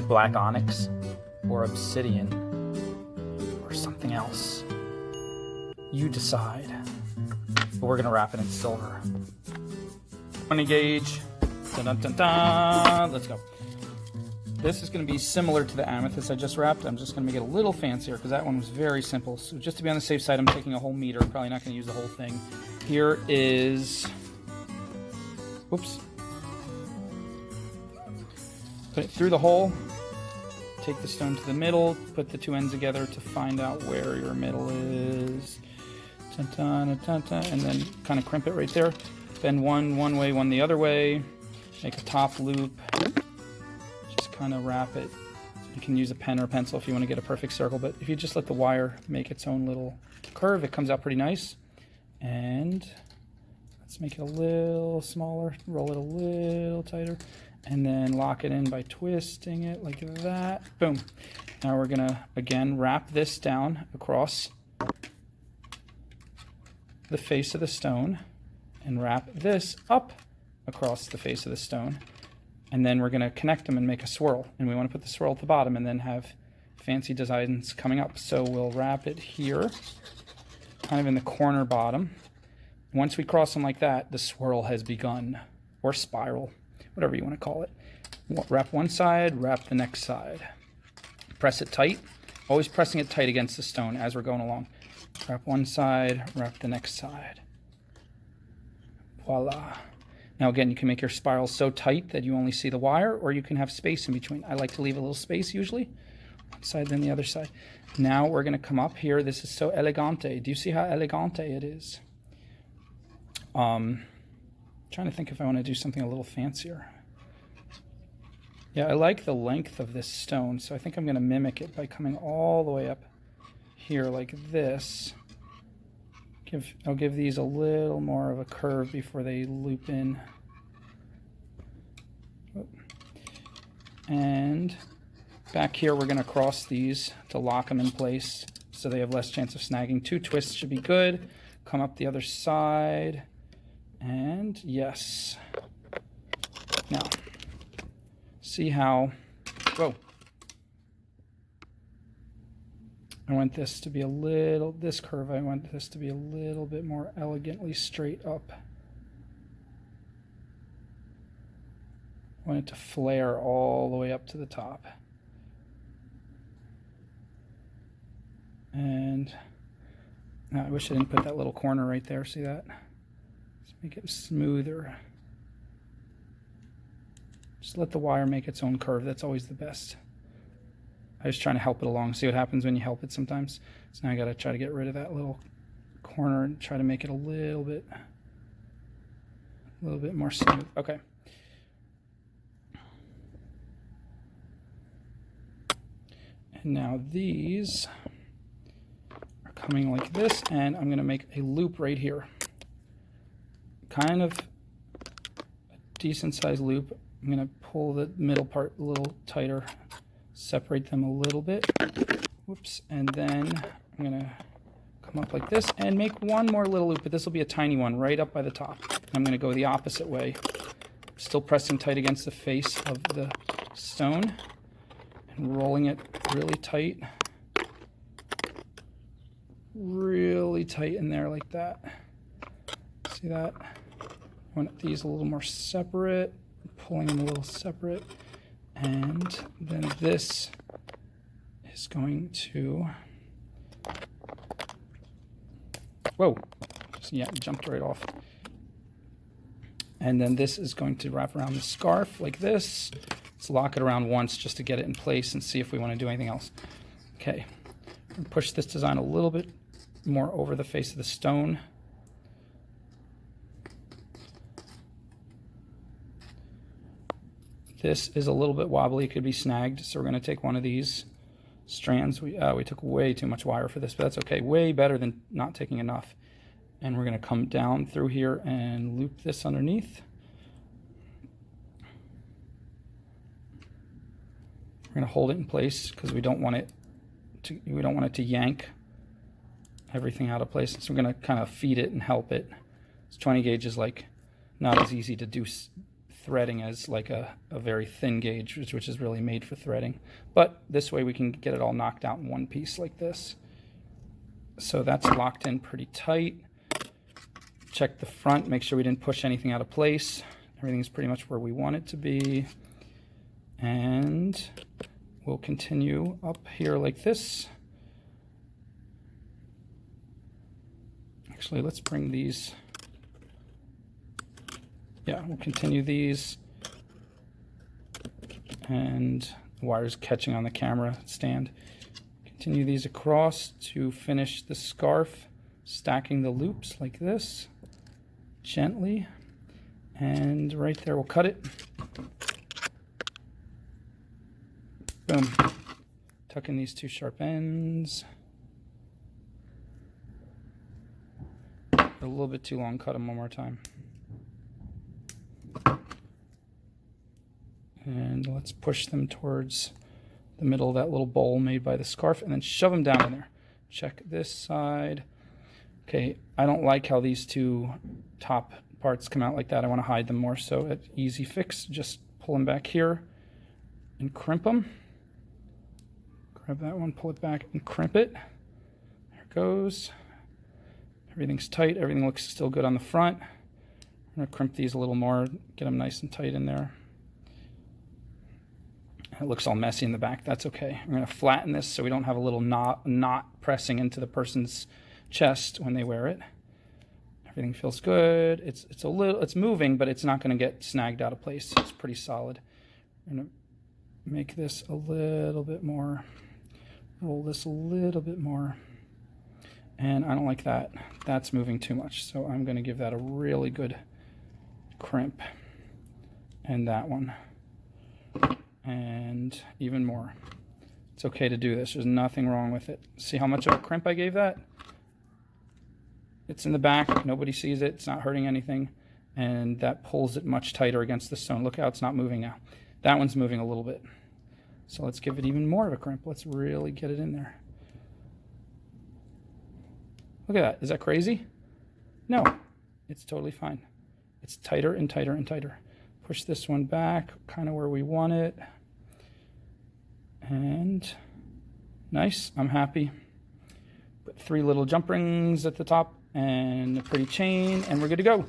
black onyx or obsidian or something else. You decide. But we're gonna wrap it in silver. 20 gauge. Dun, dun, dun, dun. Let's go. This is going to be similar to the amethyst I just wrapped. I'm just going to make it a little fancier because that one was very simple. So just to be on the safe side, I'm taking a whole meter. Probably not going to use the whole thing. Here is... Oops. Put it through the hole. Take the stone to the middle. Put the two ends together to find out where your middle is. Dun, dun, dun, dun, and then kind of crimp it right there. Bend one way, one the other way. Make a top loop. Kind of wrap it. You can use a pen or a pencil if you want to get a perfect circle, but if you just let the wire make its own little curve, it comes out pretty nice. And let's make it a little smaller, roll it a little tighter, and then lock it in by twisting it like that. Boom. Now we're gonna again wrap this down across the face of the stone and wrap this up across the face of the stone. And then we're going to connect them and make a swirl. And we want to put the swirl at the bottom and then have fancy designs coming up. So we'll wrap it here, kind of in the corner bottom. Once we cross them like that, the swirl has begun, or spiral, whatever you want to call it. Wrap one side, wrap the next side. Press it tight, always pressing it tight against the stone as we're going along. Wrap one side, wrap the next side. Voila. Now again, you can make your spirals so tight that you only see the wire, or you can have space in between. I like to leave a little space usually, one side then the other side. Now we're going to come up here. This is so elegante. Do you see how elegante it is? Trying to think if I want to do something a little fancier. Yeah, I like the length of this stone, so I think I'm going to mimic it by coming all the way up here like this. I'll give these a little more of a curve before they loop in. And back here we're going to cross these to lock them in place so they have less chance of snagging. 2 twists should be good. Come up the other side. And yes. Now, see how... Whoa. I want this to be a little, this curve, I want this to be a little bit more elegantly straight up. I want it to flare all the way up to the top. And I wish I didn't put that little corner right there, see that? Let's make it smoother. Just let the wire make its own curve, that's always the best. I was trying to help it along. See what happens when you help it sometimes? So now I got to try to get rid of that little corner and try to make it a little bit more smooth. Okay. And now these are coming like this, and I'm going to make a loop right here. Kind of a decent sized loop. I'm going to pull the middle part a little tighter. Separate them a little bit. Whoops. And then I'm going to come up like this and make one more little loop, but this will be a tiny one right up by the top. I'm going to go the opposite way. Still pressing tight against the face of the stone and rolling it really tight. Really tight in there like that. See that? I want these a little more separate. Pulling them a little separate. And then this is going to, whoa, yeah, jumped right off. And then this is going to wrap around the scarf like this. Let's lock it around once just to get it in place and see if we want to do anything else. Okay, push this design a little bit more over the face of the stone. This is a little bit wobbly, it could be snagged, so we're going to take one of these strands. We took way too much wire for this, but that's okay. Way better than not taking enough. And we're going to come down through here and loop this underneath. We're going to hold it in place because we don't want it to yank everything out of place. So we're going to kind of feed it and help it. This 20 gauge is like not as easy to do threading as like a very thin gauge, which is really made for threading. But this way we can get it all knocked out in one piece like this. So that's locked in pretty tight. Check the front, make sure we didn't push anything out of place. Everything's pretty much where we want it to be. And we'll continue up here like this. Actually, let's bring these. Yeah, we'll continue these. And the wire's catching on the camera stand. Continue these across to finish the scarf, stacking the loops like this, gently. And right there, we'll cut it. Boom. Tuck in these two sharp ends. A little bit too long, cut them one more time. And let's push them towards the middle of that little bowl made by the scarf and then shove them down in there. Check this side. Okay, I don't like how these two top parts come out like that. I want to hide them more, so an easy fix, just pull them back here and crimp them. Grab that one, pull it back and crimp it. There it goes. Everything's tight, everything looks still good on the front. I'm going to crimp these a little more, get them nice and tight in there. It looks all messy in the back, that's okay. I'm going to flatten this so we don't have a little knot pressing into the person's chest when they wear it. Everything feels good. It's moving, but it's not going to get snagged out of place. It's pretty solid. I'm going to make this a little bit more, roll this a little bit more. And I don't like that. That's moving too much. So I'm going to give that a really good crimp. And that one. And even more. It's okay to do this. There's nothing wrong with it. See how much of a crimp I gave that? It's in the back. Nobody sees it. It's not hurting anything. And that pulls it much tighter against the stone. Look how it's not moving now. That one's moving a little bit. So let's give it even more of a crimp. Let's really get it in there. Look at that. Is that crazy? No, it's totally fine. It's tighter and tighter and tighter. Push this one back, kind of where we want it. And nice, I'm happy. Put 3 little jump rings at the top and a pretty chain, and we're good to go.